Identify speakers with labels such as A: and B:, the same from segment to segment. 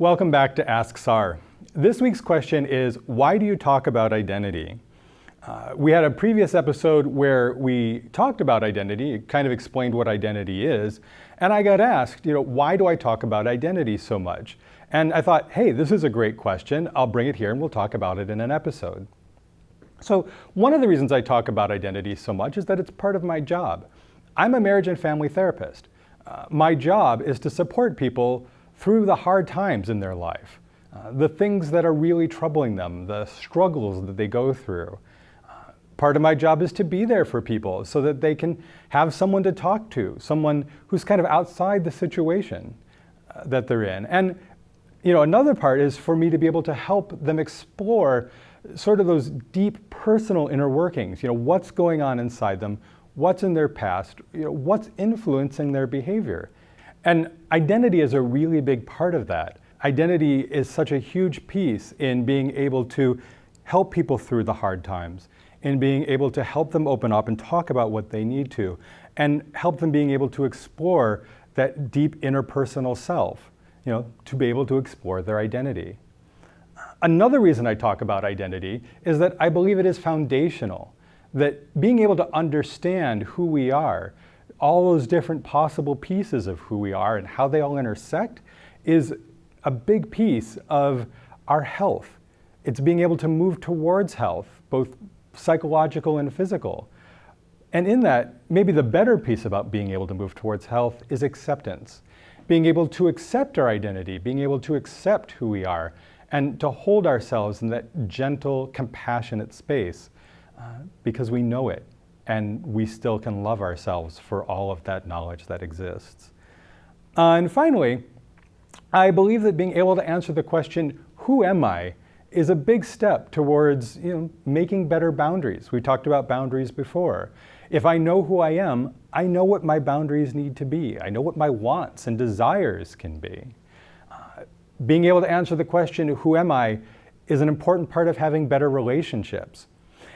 A: Welcome back to Ask SAR. This week's question is, why do you talk about identity? We had a previous episode where we talked about identity, kind of explained what identity is, and I got asked, why do I talk about identity so much? And I thought, hey, this is a great question. I'll bring it here and we'll talk about it in an episode. So one of the reasons I talk about identity so much is that it's part of my job. I'm a marriage and family therapist. My job is to support people through the hard times in their life, the things that are really troubling them, the struggles that they go through. Part of my job is to be there for people so that they can have someone to talk to, someone who's kind of outside the situation that they're in. And another part is for me to be able to help them explore sort of those deep personal inner workings, what's going on inside them, what's in their past, what's influencing their behavior. And identity is a really big part of that. Identity is such a huge piece in being able to help people through the hard times, in being able to help them open up and talk about what they need to, and help them being able to explore that deep interpersonal self, to be able to explore their identity. Another reason I talk about identity is that I believe it is foundational, that being able to understand who we are, all those different possible pieces of who we are and how they all intersect is a big piece of our health. It's being able to move towards health, both psychological and physical. And in that, maybe the better piece about being able to move towards health is acceptance. Being able to accept our identity, being able to accept who we are, and to hold ourselves in that gentle, compassionate space because we know it. And we still can love ourselves for all of that knowledge that exists. And finally, I believe that being able to answer the question, who am I, is a big step towards making better boundaries. We talked about boundaries before. If I know who I am, I know what my boundaries need to be. I know what my wants and desires can be. Being able to answer the question, who am I, is an important part of having better relationships.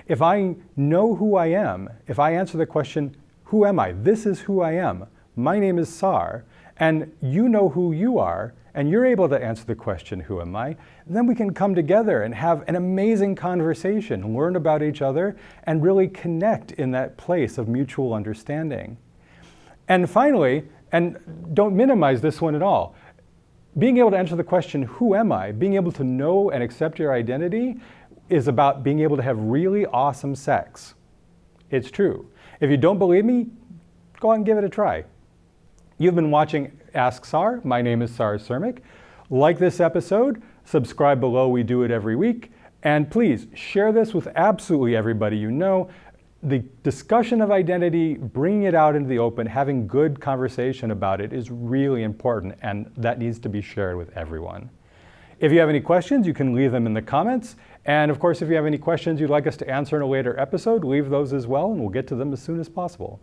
A: If I know who I am, if I answer the question, who am I? This is who I am. My name is Sar, and you know who you are, and you're able to answer the question, who am I? Then we can come together and have an amazing conversation, learn about each other, and really connect in that place of mutual understanding. And finally, and don't minimize this one at all, being able to answer the question, who am I? Being able to know and accept your identity is about being able to have really awesome sex. It's true. If you don't believe me, go out and give it a try. You've been watching Ask SAR. My name is Sar Surmic. Like this episode, subscribe below. We do it every week. And please share this with absolutely everybody you know. The discussion of identity, bringing it out into the open, having good conversation about it is really important, and that needs to be shared with everyone. If you have any questions, you can leave them in the comments. And of course, if you have any questions you'd like us to answer in a later episode, leave those as well, and we'll get to them as soon as possible.